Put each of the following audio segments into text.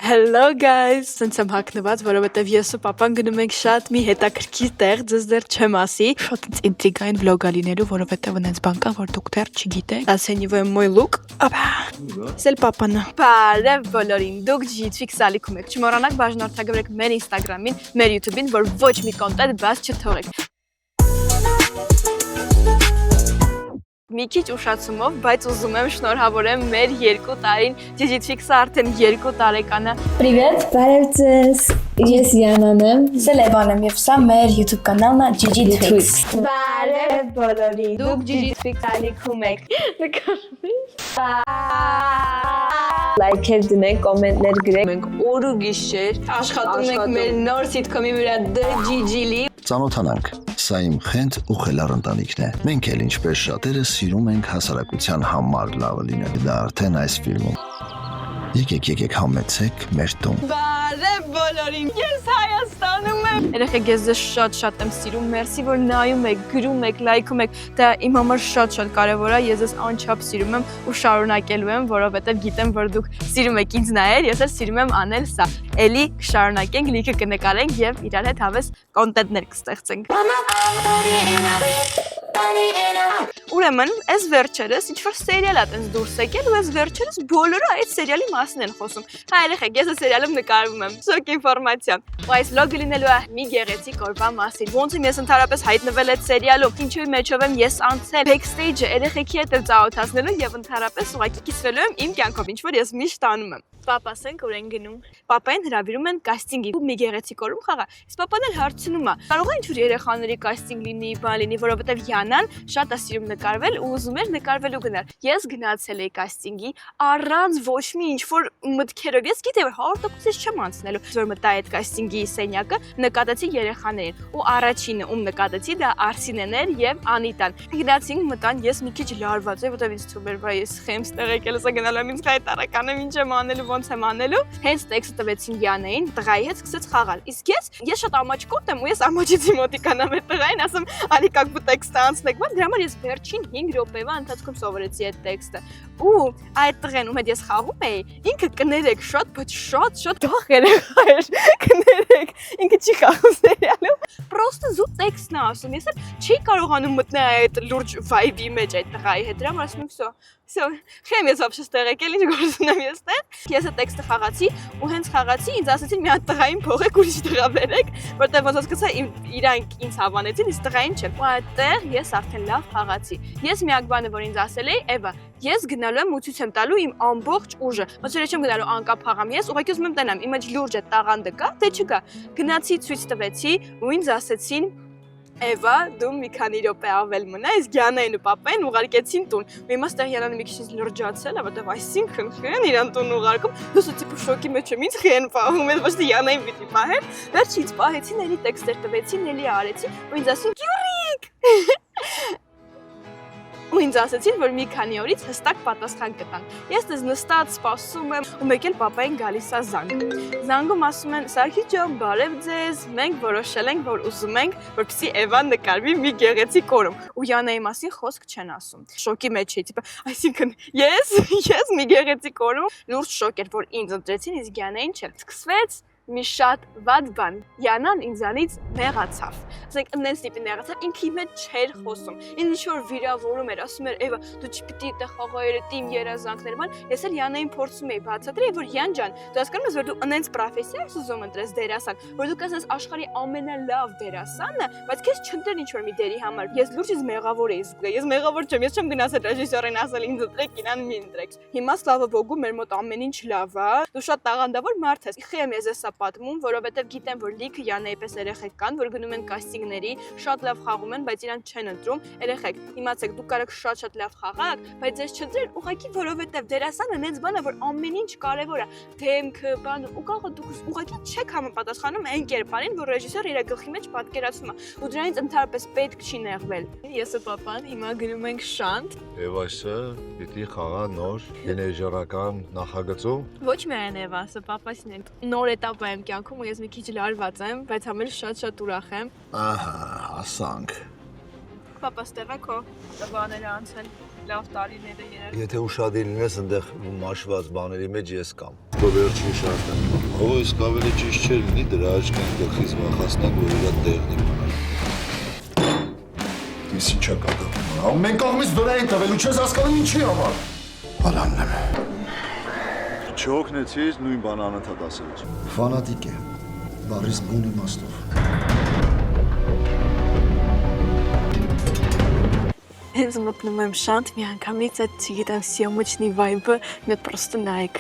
Hello guys, sense am հակնված, որովհետև ես ու papan գնում ենք շատ մի հետաքրքիր տեղ, ձեզ դեռ չեմ ասի, շատ ինտրիգային վլոգ ալիներու, որովհետև այնց բան կա, որ դուք դեռ չգիտեք։ Оцениваем мой look. Ապա։ Սել papan-ը։ Բարև բոլորին, դուք G-Twix ալիքում եք։ Չմոռանաք բաժանորդագրեք մեր Instagram-ին, մեր YouTube-ին, որ ոչ մի կոնտենտ բաց չթողեք։ Մի քիչ ուշացումով, բայց ուզում եմ շնորհավորեմ մեր 2 տարին G-Twix-ը արդեն 2 տարեկանը։ Привет, բարև ձեզ։ Ես Յանան եմ, Սելևան եմ եւ սա մեր YouTube կանալն է G-Twix։ Բարև բոլորին։ Դուք G-Twix ալիքում եք։ Լայքեր դնեք, կոմենտներ գրեք։ Մենք օր ու գիշեր աշխատում ենք մեր նոր սիթքոմի վրա DGG-լի։ Ծանոթանանք, սա իմ խենթ ու խելառ ընտանիքն է։ Մենք էլ ինչպես շատերը սիրում ենք հասարակության համար լավը լինել, դա արդեն այս ֆիլմում։ Եկեք համեցեք մեր տուն։ Բարև բոլորին, ես Հայաստանում եմ։ Երեխեք, ես ձեզ շատ եմ սիրում, մերսի, որ նայում եք, գրում եք, լայքում եք, դա իմ համար շատ կարևոր է, ես ձեզ անչափ սիրում եմ ու շարունակելու եմ, որովհետև գիտեմ, որ դուք սիրում եք ինձ նայել, ես էլ սիրում եմ անել սա։ Էլի կշարունակենք, լիքը կնկարենք եւ իրար հետ հավես կոնտենտներ կստեղծենք։ Ուրեմն, այս վերջերս ինչ-որ սերիալ ա տենց դուրս եկել ու այս վերջերս բոլորը այդ սերիալի մասին են խոսում։ Հա, երեխեք, ես այս սերիալում նկարվում եմ, շոկ ինֆորմացիա։ Ու այս վլոգը լինելու է մի գեղեցիկ օրվա մասին։ Ոնց եմ ես ընդհանրապես հայտնվել այդ սերիալում, ինչու մեջով եմ ես անցել, backstage-ը երեխեքի հետ ծանոթացնելու եւ ընդհանրապես ուղղակի կիսվելու եմ իմ կյանքով, ինչ որ ես միշտ անում եմ։ Պապասենք որ են գնում։ Պապային հրավիրում են կաստինգի ու մի գեղեցիկ օրում խաղա։ Իսկ պապան էլ հարցնում է. կարող է ինչ-որ երեխաների կաստինգ լինի, բան լինի, որովհետև Յանան շատ է սիրում նկարվել ու ուզում էր նկարվելու գնալ։ Ես գնացել էի կաստինգի առանց ոչ մի ինչ-որ մտքերով։ Ես գիտեի որ 100%-ից չեմ անցնելու։ Որ մտա այդ կաստինգի սենյակը, նկատեցի երեխաներին ու առաջինը ում նկատեցի դա Արսինեն էր եւ Անիտան։ Գնացինք մտան, ես մի քիչ լարված էի, որովհետև ինձ թվում էր, վայ ես խեմ ստեղ եկել եմ գնալ եմ ինձ հայտարարական եմ ինչ եմ անելու ոնց եմ անելու, հենց տեքստը տվեցին Յանային, տղայի հետ սկսեց խաղալ։ Իսկ ես շատ ամաչկոտ եմ ու ես ամաչեցի մոտիկանամ այդ տղային, ասում ալի как бы տեքստը անցնեք, բայց դրա համար ես վերջին 5 րոպեվա ընթացքում սովորեցի այդ տեքստը։ Ու այդ տղեն ում հետ ես խաղում էի, ինքը կներեք շատ, բայց շատ դող երեխա էր, կներեք, ինքը չի խաղում սերիալում, պրոստը զուտ տեքստն է ասում, ես էլ չի կարողանում մտնել այդ լուրջ վայբի մեջ այդ տղայի հետ, դրա համար ասում եմ Всё, խեմ ես вообще ստեղ եկել, ինչ գործ ունեմ ես տեղ։ Ես այդ տեքստը խաղացի ու հենց խաղացի, ինձ ասացին մի հատ տղային փողեք ուրիշ տղա բերեք, որտեղ ոնց ասկացա իրանք ինձ հավանեցին, իսկ տղային չէ։ Ու այդտեղ ես արդեն լավ խաղացի։ Ես միակ բանը, որ ինձ ասել էի, Էվա, ես գնալու եմ ու ցույց եմ տալու իմ ամբողջ ուժը։ Ոնց որ չեմ գնալու անկապ խաղամ, ես ուղղակի ուզում եմ տենամ, իմ մեջ լուրջ է տաղանդը կա, թե չկա։ Գնացի ցույց տվեցի ու ինձ ասեցին Էվա, դու մի քանի րոպե ավել մնա, իսկ Յանային ու պապային ուղարկեցին տուն։ Ու հիմա ստեղ Յանանը մի քիչ լրջացել է, որտեղ այսինքն խեն իրան տուն ուղարկում, դուս տիպ շոկի մեջ եմ, ինձ խեն պահում եմ, ոչ թե Յանային պիտի պահեն։ Վերջից պահեցին, էլի տեքստեր տվեցին, էլի արեցի, ու ինձ ասին Գյուրիկ։ Ու ինձ ասացին, որ մի քանի օրից հստակ պատասխան կտան։ Ես դες նստած սպասում եմ, ու մեկ էլ պապային գալիս է զանգ։ Զանգում ասում են. «Սարգիս ջան, բարև ձեզ, մենք որոշել ենք, որ ուզում ենք, որպեսզի Էվան նկարվի մի գեղեցիկ օրում»։ Ու Յանայի մասին խոսք չեն ասում։ Շոկի մեջ էի, տիպը, այսինքն ես մի գեղեցիկ օրում լուրջ շոկ էր, որ ինձ ընտրեցին, իսկ Յանային չէ։ Սկսվեց մի շատ վատ բան։ Յանան ինձանից նեղացավ։ Ասենք նենց տիպի նեղացավ, ինքի մեջ չէր խոսում։ Ինձ ինչ-որ վիրավորում էր, ասում էր, Էվա, դու չպիտի այդտեղ խաղայր իմ երազանքներ, ման։ Ես էլ Յանային փորձում էի բացատրել, որ Յան ջան, դու հասկանում ես, որ դու նենց պրոֆեսիա ես ուզում ընտրես դերասան, որ դու կասես աշխարհի ամենալավ դերասանը, բայց քեզ չընտրեն ինչ-որ մի դերի համար։ Ես լուրջ մեղավոր էի զգա։ Ես մեղավոր չեմ, ես չեմ գնացել ռեժիսորին ասել ինձ ընտրեք, իրան մի ընտրեք։ Հիմա слава богу, մեր մոտ ամեն ինչ լավ է։ Դու շատ տաղանդավոր մարդ ես։ Խեմ ես էսա պատմում, որովհետև գիտեմ, որ լիքը Յանայի պես երեխեք կան, որ գնում են կաստինգների, շատ լավ խաղում են, բայց իրանք չեն ընտրում։ Երեխեք, իմացեք, դուք կարող շատ լավ խաղաք, բայց ձեզ չընտրեն ուղղակի, որովհետև դերասանը նենց բան է, որ ամեն ինչ կարևոր է, դեմքը, բանը, ու կարող դուք ուղղակի չեք համապատասխանում այն կերպարին, որ ռեժիսորը իր գլխի մեջ պատկերացնում է, ու դրանից ընդհանրապես պետք չի նեղվել։ Ես ու պապան հիմա գնում ենք շանտ։ Էվասը պիտի խաղա նոր տինեյջերական նախագծում։ Ոչ միայն Էվասը, պապասին են նոր էտապ եմ կյանքում ու ես մի քիչ լարված եմ, բայց համել շատ ուրախ եմ։ Ահա, հասանք։ Պապա ստեղա քո տղաները անցել։ լավ տարիները երար։ Եթե ուշադիր լինես այնտեղ մաշված բաների մեջ ես կամ։ Դու վերջին շարժն։ Ո՞վ իսկ ավելի ճիշտ չէ լինի դրա աչքին գլխից վախացնենք որ իրա տեղն է։ Ես ի՞նչ կա։ Մենք կողմից դրա են տվել ու չես հասկանում ինչի համար։ Բանանն եմ։ Չօգնեցիր նույն բանը անընդհատ ասելուց։ Ֆանատիկ է։ Բարիս բուն իմաստով։ Հենց մտնում եմ շանտ մի անգամից այդ չգիտեմ սիոմոչնի վայբը մի պրոստը նայեք։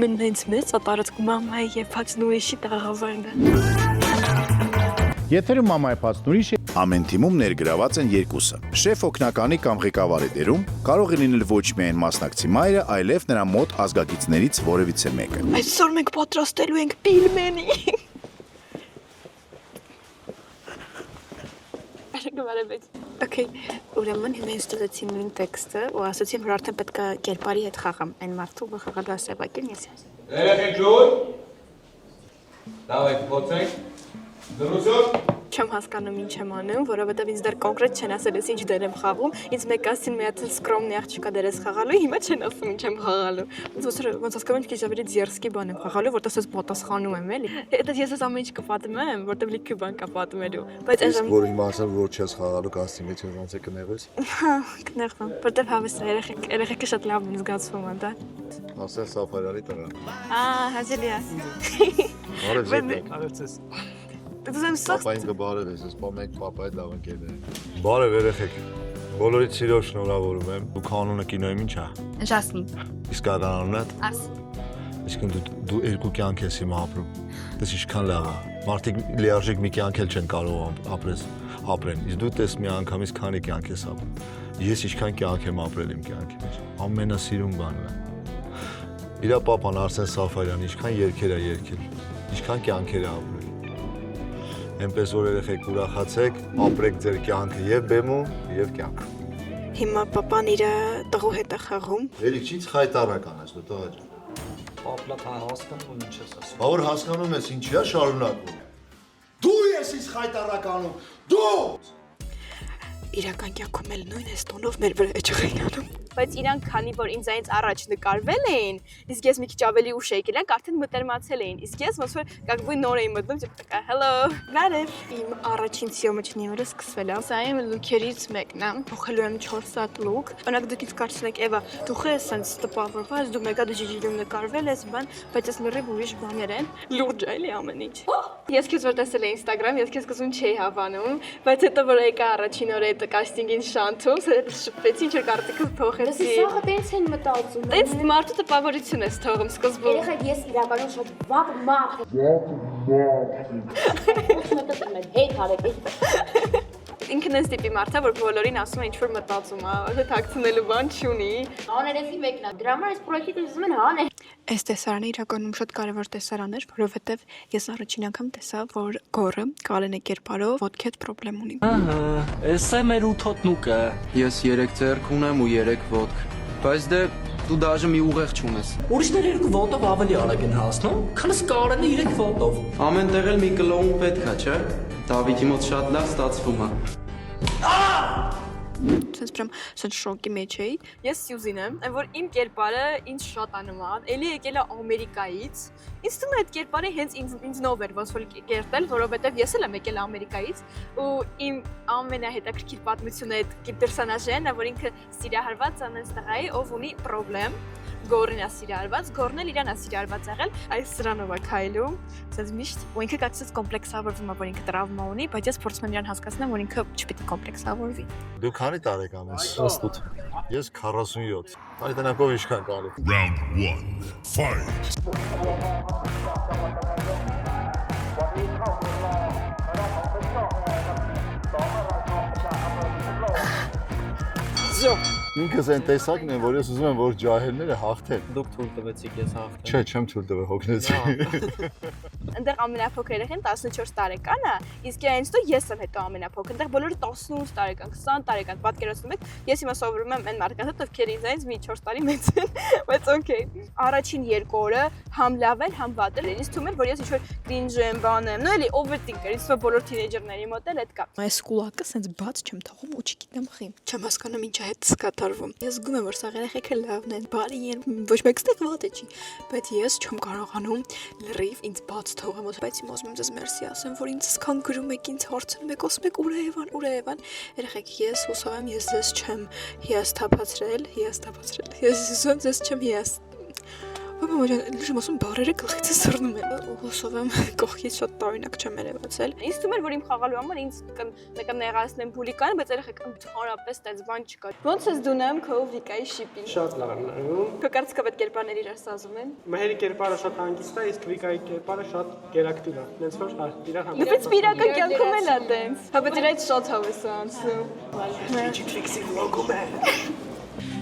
Մեն հենց մեծ ատարածքում մամայի եւ փածն ուրիշի տաղավարն է։ Եթերում մամայի փածն ուրիշ է։ Ամեն թիմում ներգրաված են երկուսը։ Շեֆ օգնականի կամ ղեկավարի դերում կարող է լինել ոչ միայն մասնակցի մայրը, այլև նրա մոտ ազգագիծներից որևիցե մեկը։ Այսօր մենք պատրաստելու ենք պիլմենի։ Okay, ուրեմն հիմա ինձ տվեցին նույն տեքստը ու ասացին, որ արդեն պետք է կերպարի հետ խաղամ, այն մարդու որ խաղալու է սևակին ես։ Երեխեք ջույր։ Դավեք փոցեք։ Դրություն։ Չեմ հասկանում ինչ եմ անում, որովհետև ինձ դեռ կոնկրետ չեն ասել, ինչ դեր եմ խաղում։ Ինձ մեկ ասին մի հատ սկրոմնի աղջիկա դեր ես խաղալու, հիմա չեն ասում ինչ եմ խաղալու։ Ոնց հասկանում եք, ավելի ձերսկի բան եմ խաղալու, որտեղ ես պատասխանում եմ, էլի։ Դա ես այս ամեն ինչ կպատմեմ, որտեղ լիքը բան կա պատմելու։ Բայց այս որ հիմա ասեմ որ չես խաղալու կասի մեջ ոնց է կներես։ Հա, կներվում, որտեղ հավես է երեխեքը շատ լավ են զգացվում անդա։ Ասել Սաֆարյանի տղա։ Հազելի է։ Բարև ձեզ։ Արեցես։ Դու ես սա Պապային կբարել ես, ես մենք պապայի լավ ընկերներ ենք։ Բարև երեխեք։ Բոլորիդ սիրով շնորհավորում եմ։ Դու կանոնը կինոյում ինչ է։ Ժասմին։ Իսկ ականանունը։ Արս։ Իսկ դու երկու կյանք ես հիմա ապրում։ Դες ինչքան լավ է։ Մարդիկ լիարժեք մի կյանք էլ չեն կարող ապրեն։ Իսկ դու տես մի անգամից քանի կյանք ես ապրում։ Ես ինչքան կյանք եմ ապրել իմ կյանքի մեջ։ Ամենասիրուն բանն է։ Իրա պապան Արսեն Սաֆարյանը ինչքան երգեր է երգել, ինչքան կյանքեր է ապրել։ Այնպես որ երեխեք ուրախացեք, ապրեք ձեր կյանքը եւ բեմում, եւ կյանքում։ Հիմա papan իր տղու հետ է խաղում։ Երիք, ինչ խայտարական ես դու տղա ջան։ Պապլա կան հասկանում ինչ ես ասում։ Բա որ հասկանում ես ինչի է շարունակվում։ Դու ես ինձ խայտարականում։ Դու Իրական կյանքում էլ նույն էս տոնով մեր վրա է չխայտանում։ Բայց իրանք քանի որ ինձ այնց առաջ նկարվել էին, իսկ ես մի քիչ ավելի ուշ էի գնանք, արդեն մտերմացել էին։ Իսկ ես ոնց որ կակվի նոր էի մտնում, տипа hello, բարև։ Իմ առաջին սիոմոչնի օրը սկսվել է։ Սա իմ լուքերից մեկն է։ Փոխելու եմ 4 հատ լուք։ Օրինակ դուք ինձ կարծում եք, Էվա, դու խես sense տպավորված, դու մեկա դիջիջիլում նկարվել ես, բան, բայց ես լրիվ ուրիշ բաներ են։ Լուրջ է էլի ամեն ինչ։ Ես քեզ որ տեսել եմ Instagram, ես քեզ կզուն չէի հավանում, բայց հետո որ եկա առաջին օրը այդ կաստինգին շանթում, շփվեցի ինչ որ կարծիքս փոխեցի։ Սա տենց են մտածում։ Տենց մարդու տպավորություն ես թողում սկզբում։ Երեխեք ես իրականում շատ վաղ մախ եմ։ Հետ արեք։ Ինքն էս տիպի մարդ է, որ բոլորին ասում է ինչ որ մտածում է, ոչ թաքցնելու բան չունի։ Աներեսի մեկն է։ Դրա համար այս պրոյեկտը ուզում են հանել։ Այս տեսարանը իրականում շատ կարևոր տեսարան էր, որովհետև ես առաջին անգամ տեսա, որ գորը Կալենե կերպարով ոդքի հետ խնդրեմ ունի։ Ահա, էս է մեր 8 հոտնուկը։ Ես 3 ձեռք ունեմ ու 3 ոտք, բայց դե դու դաժե մի ուղեղ չունես։ Ուրիշները 2 ոտով ավելի արագ են հասնում, քան Կարենը 3 ոտով։ Ամեն տեղ էլ մի կլոուն պետք է, չէ՞։ Դավիթի մոտ շատ լավ ստացվում է։ Sense prям sense շոկի մեջ էի։ Ես Սյուզին եմ, այն որ իմ կերպարը ինձ շատ է նման, էլի եկել է Ամերիկայից։ Ինձ թվում է այդ կերպարը հենց ինձ նով էր ոնց որ կերտել, որովհետև ես էլ եմ եկել Ամերիկայից ու իմ ամենահետաքրքիր պատմությունը այդ պերսոնաժն է, որ ինքը սիրահարված ամենս տղա է, ով ունի խնդրեմ։ Գորին է սիրահարված, գորն էլ իրան է սիրահարված եղել, այս սրանով է քայլում, ասես միշտ, ու ինքը կացած կոմպլեքսավորվում է, որ ինքը տրավմա ունի, բայց ես փորձում եմ իրան հասկացնել, որ ինքը չպետք է կոմպլեքսավորվի։ Դու քանի տարեկան ես։ 18։ Ես 47։ Այդ նակով ինչքան կարի։ Round 1. Fight. Ինքս այն տեսակն եմ, որ ես ուզում եմ, որ ջահելները հաղթեն։ Դուք թույլ տվեցիք ես հաղթեմ։ Չէ, չեմ թույլ տվել, հոգնեցի։ Այնտեղ ամենափոքր երեխան 14 տարեկան է, իսկ այնց դու ես եմ հետո ամենափոքր։ Այնտեղ բոլորը 18 տարեկան, 20 տարեկան, պատկերացնում եք, ես հիմա սովորում եմ այն մարդկանց, ովքեր ինձ մի 4 տարի մեծ են, բայց օքեյ։ Առաջին 2 օրը համ լավ էր, համ վատ էր։ Ինձ թվում էր, որ ես ինչ-որ cringe եմ, բան եմ, նո էլի overthinker, ինձ թվում է բոլոր թինեյջերների մոտ էլ այդ կա։ Այս կուլակը սենց բաց չեմ թողում ու չգիտեմ խի։ Չեմ հասկանում ինչա հետ սկա վարվում։ Ես զգում եմ, որ սա երեխեքը լավն են, բարի են, ոչ մեկ ստեղ վատը չի, բայց ես չեմ կարողանում լրիվ ինձ բաց թողեմ, բայց իմ ուզում եմ ձեզ մերսի ասեմ, որ ինձ սկան գրում եք, ինձ հարցնում եք, ասում եք ուր է Եվան, երեխեք, ես հուսով եմ, ես ձեզ չեմ հիասթափացրել, ես ուզում եմ ձեզ չեմ լույժ ասում բարերը գլխիցս սռնում են, հուսով եմ կողքից շատ տարօրինակ չեմ երևացել։ Ինձ թվում էր, որ իմ խաղալու համար ինձ կնեղացնեմ բուլիկան, բայց երեխեք ընդհանրապես այդպես բան չկա։ Ոնց ես դունում քո Վիկայի շիպին։ Շատ լավ եմ նայում։ Քո կարծիքով այդ կերպարները իրար սազում են։ Մհերի կերպարը շատ հանգիստ է, իսկ Վիկայի կերպարը շատ գերակտիվ է։ Նենց որ իրար համար։ Բայց իրական կյանքում էլ է տենց։ Հա բայց իր այդ շատ հավես է անցնում։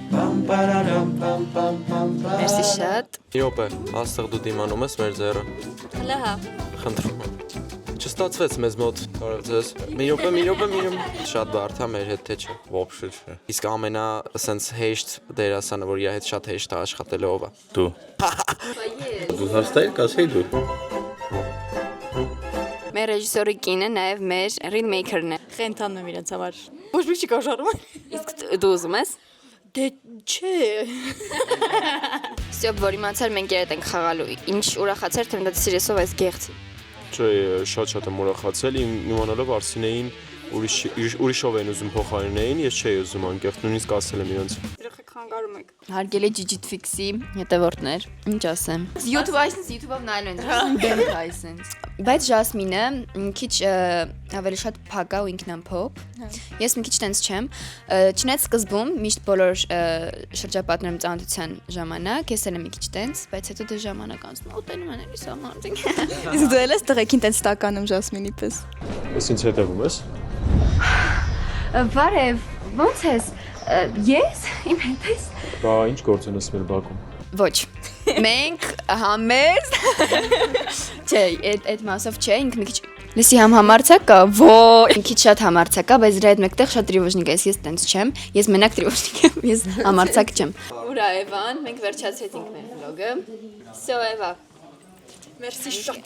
Մերսի շատ։ Իրոպե, աստեղ դու դիմանում ես մեր ձեռը։ Հələ հա։ Խնդրում եմ։ Չստացվեց մեզ մոտ, բարև ձեզ։ Մի րոպե։ Շատ բարդ է մեր հետ թե չէ։ Ոբշե չէ։ Իսկ ամենա ասենց հեշտ դերասանը, որ իր հետ շատ հեշտ է աշխատելու ով է։ Դու։ Դու հաստատ կասեի դու։ Մեր ռեժիսորի կինը նաև մեր ռիլմեյքերն է։ Խենթանում եմ իրենց համար։ Ոչ մի չի կաշառում։ Իսկ դու ուզում ես։ Դե չէ։ Սյոբ որ իմացար մենք երդ ենք խաղալու։ Ինչ ուրախացար թե մտածի սիրեսով այս գեղցի։ Չէ, շատ եմ ուրախացել իմանալով Արսինեին ուրիշով են ուզում փոխարինեին, ես չէի ուզում անկեղծ, նույնիսկ ասել եմ իրենց։ Երեխեք խանգարում եք։ Հարգելի Digitfix-ի հետևորդներ, ինչ ասեմ։ YouTube-ով նայել են, դեմք այսենց։ Բայց Ժասմինը քիչ ավելի շատ փակ է ու ինքնամփոփ։ Ես մի քիչ տենց չեմ։ Չնայած սկզբում միշտ բոլոր շրջապատներում ծանոթության ժամանակ ես էլ եմ մի քիչ տենց, բայց հետո դե ժամանակ անցնում ուտենում են էլի սահմանցին։ Իսկ դու էլ ես տղեկին տենց տականում Ժասմինի պես։ Ես ինձ հետևում ես։ Բարև, ո՞նց ես։ Ես իմ հետ ես։ Բա ինչ գործ են ասում Բաքում։ Ոչ։ Մենք համերձ։ Չէ, այդ մասով չէ, ինքը մի քիչ լսի համարցակ կա, ոյ, մի քիչ շատ համարցակ կա, բայց դրա հետ մեկտեղ շատ տրիվոժնիկ է, ես տենց չեմ, ես մենակ տրիվոժնիկ եմ, ես համարցակ չեմ։ Ուրա Էվան, մենք վերջացրեցինք մեր վլոգը։ Всё, Էվա։ Մերսի շատ։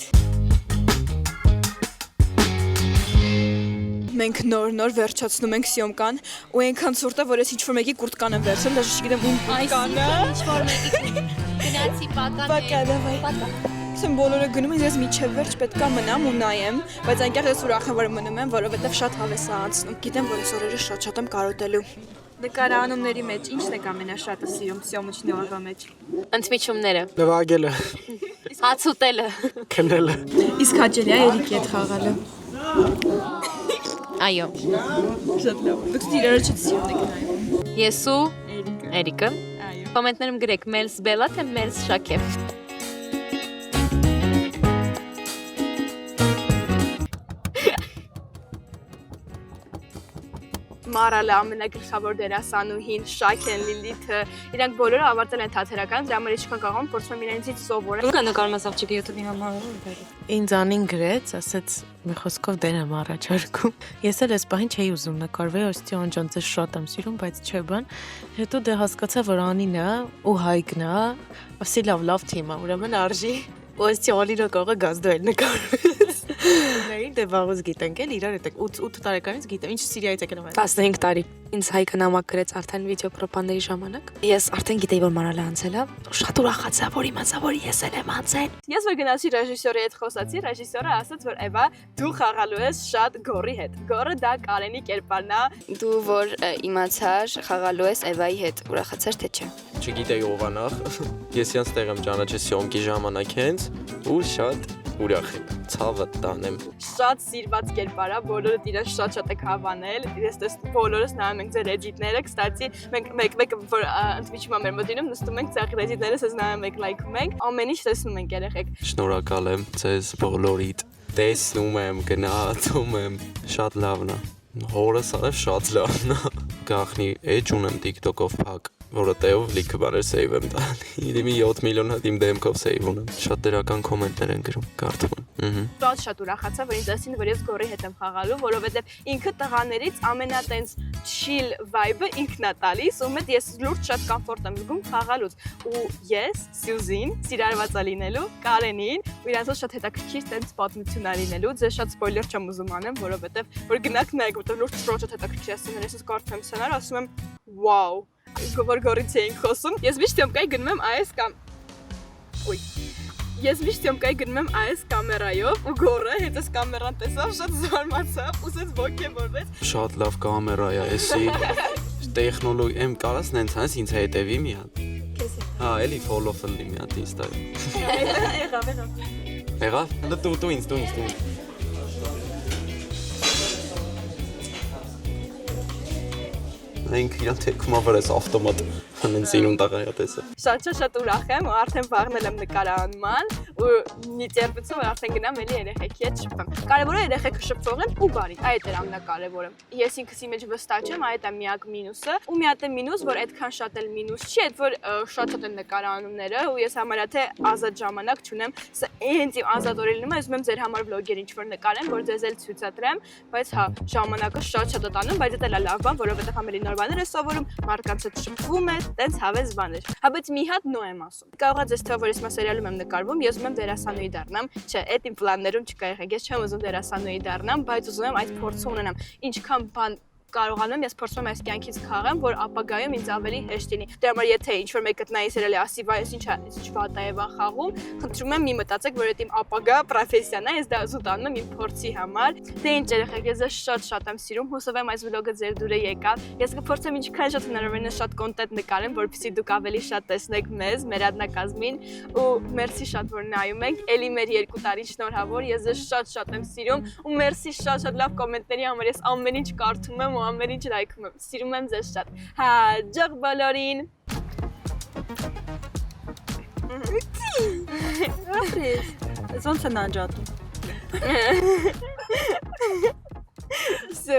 Մենք նոր վերջացնում ենք սյոմկան ու այնքան ցուրտ է, որ ես ինչ-որ մեկի կուրտկան եմ վերցրել, դաժե չգիտեմ ում կուրտկանը։ Ինչ-որ մեկի գնացի Պականը։ Ասեմ բոլորը գնում են, ես միջև վերջ պետքա մնամ ու նայեմ, բայց այնտեղ ես ուրախ եմ, որ մնում եմ, որովհետև շատ հավես է անցնում։ Գիտեմ, որ այս օրերը շատ եմ կարոտելու։ Նկարահանումների մեջ ի՞նչն եք ամենաշատը սիրում սյոմուչնի օրվա մեջ։ Ընդմիջումները։ Նվագելը, Հաց ուտելը։ քնելը։ Իսկ հաճելի է Էրիկի հետ խաղալը։ Այո։ Շատ լավ։ Դուք իրար չսիրում եք նայում։ Ես ու Էրիկը։ Կոմենտներում գրեք Մելս Բելա թե Մելս Շակե։ Մարալը ամենագլխավոր դերասանուհին, Շաքեն, Լիլիթը, իրանք բոլորը ավարտել են թատերական, դրա համար ինչքան կարող եմ փորձում եմ իրենցից սովորել։ Դուք նկարում ես աղջիկը YouTube-ի համար։ Ինձ անին գրեց, ասեց մի խոսքով դեր եմ առաջարկում։ Ես էլ այս պահին չէի ուզում նկարվել, ոստի անջան ձեզ շատ եմ սիրում, բայց չէ բան։ Հետո դե հասկացա, որ Անին է ու Հայկն է, ասի լավ թիմ է, ուրեմն արժի։ Ոստի Օլինը կողը գազ դու էլ նկարվես։ Նային դե վաղուց գիտենք էլ իրար հետ 8 տարեկանից գիտեմ, ինչ Սիրիայից եկել եմ։ 15 տարի։ Ինձ Հայկը նամակ գրեց արդեն վիդեո պրոպանների ժամանակ։ Ես արդեն գիտեի, որ Մարալը անցել է։ Շատ ուրախացա, որ իմացա, որ ես էլ եմ անցել։ Ես որ գնացի ռեժիսորի հետ խոսացի, ռեժիսորը ասաց, որ Էվա դու խաղալու ես շատ գորի հետ։ Գորը դա Կարենի կերպարն է։ Դու որ իմացար խաղալու ես Էվայի հետ, ուրախացար թե չէ։ Չգիտեի ով է նախ։ Ես յանց տեղ եմ ճանաչել սյոմկի ժամանակ հենց ու շատ ուրախ եմ։ Ցավը տանեմ։ Շատ սիրված կերպար է, բոլորը իրեն շատ եք հավանել։ Ես դες բոլորս նայում ենք ձեր էդիտները, կստացի մենք մեկ որ ընդմիջում մեր մոտինում նստում ենք ցախ էդիտներս ես նայում եք լայքում ենք, ամեն ինչ տեսնում ենք երեխեք։ Շնորհակալ եմ ձեզ բոլորիդ։ Տեսնում եմ, գնացում եմ, շատ լավն է։ Հորս արև շատ լավն է։ Գախնի էջ ունեմ TikTok-ով փակ, որովհետեւ լիքը բաներ սեյվ եմ տալի։ Դիմի 7 միլիոն հատ իմ դեմքով սեյվ ունեմ։ Շատ դրական կոմենտներ են գրում, կարդում եմ։ Շատ ուրախացա, որ ինձ ասին, որ ես գորի հետ եմ խաղալու, որովհետեւ ինքը տղաներից ամենատենց chill vibe-ը ինքն է տալիս, ու մեծ ես լուրջ շատ կոմֆորտ եմ զգում խաղալուց։ Ու ես Սյուզին, սիրարված լինելու, Կարենին, ու իրանցով շատ հետաքրքիր տենց պատմություն լինելու, ձեզ շատ սպոյլեր չեմ ուզում անեմ, որովհետեւ որ գնաք նայեք, որտեղ լուրջ պրոջեկտ հետաքրքիր է, ես կարդում եմ սցենարը, ասում եմ, «Վաու»։ որ գորից էինք խոսում։ Ես միշտ յոմկայի գնում եմ այս կամ Ոյ։ Ես միշտ յոմկայի գնում եմ այս կամերայով ու գորը հետ այս կամերան տեսավ շատ զարմացավ, ուսեց ոգևորվեց։ Շատ լավ կամերա է, էսի տեխնոլոգիա եմ կարաս նենց հանես ինձ հետևի մի հատ։ Հա, էլի follow-ը մի հատ ինստա։ Եղավ։ Դու ինձ։ Մենք իրան թեքում ավրես ավտոմատ հնեն սինուն տաղայա տեսը։ Շատ ուրախ եմ ու արդեն վաղնել եմ նկարանման ու նիծերպեցում արդեն գնամ էլի երեխեքի հետ շփվեմ։ Կարևորը երեխեքը շփվող են ու բարի։ Այդ է ամենակարևորը։ Ես ինքս մեջ վստահ եմ, այդ է միակ մինուսը։ Ու մի հատ է մինուս, որ այդքան շատ էլ մինուս չի, այդ որ շատ են նկարանումները ու ես համարյա թե ազատ ժամանակ չունեմ։ Սա հենց իմ ազատ օրերին եմ, ուզում եմ ձեր համար վլոգեր ինչ-որ նկարեմ, որ ձեզ էլ ցույցատրեմ, բայց հա, ժամանակը շատ է տանում, բայց դա էլ լավ բան, որովհետև համելի նոր բաներ է սովորում, մարդկանց հետ շփվում է, տենց հավես բաներ։ Հա բայց մի հատ նո եմ ասում։ Կարող է ձեզ թվա, որ ես մա սերիալում եմ նկարվում, ես ուզում եմ դերասանուհի դառնամ։ Չէ, այդ իմ պլաններում չկա եղեք, ես չեմ ուզում դերասանուհի դառնամ, բայց ուզում եմ այդ փորձը ունենամ։ Ինչքան բան կարողանում ես փորձում այս կյանքից քաղեմ, որ ապագայում ինձ ավելի հեշտ լինի։ Դրա համար եթե ինչ-որ մեկը տնայի սերիալի ասի, վայ, ես ինչ վատ է խաղում, խնդրում եմ մի մտածեք, որ այդ իմ ապագա պրոֆեսիան է, ես դա զուտանում եմ իմ փորձի համար։ Դե ինչ երեխեք, ես ձեզ շատ եմ սիրում, հուսով եմ այս վլոգը ձեր դուրը եկավ։ Ես կփորձեմ ինչքան շատ հնարավոր է շատ կոնտենտ նկարեմ, որպեսզի դուք ավելի շատ տեսնեք մեզ, մեր ադնակազմին ու մերսի շատ որ նայում եք։ Էլի մեր 2 տարի շնորհավոր, ես ձեզ շատ եմ սիրում ու մերսի շատ լավ կոմենտների համար, ես ամեն ինչ կարդում եմ ու ամեն ինչ լայքում եմ, սիրում եմ ձեզ շատ։ Հաջող բոլորին։ Ոնց են անջատում։ Все.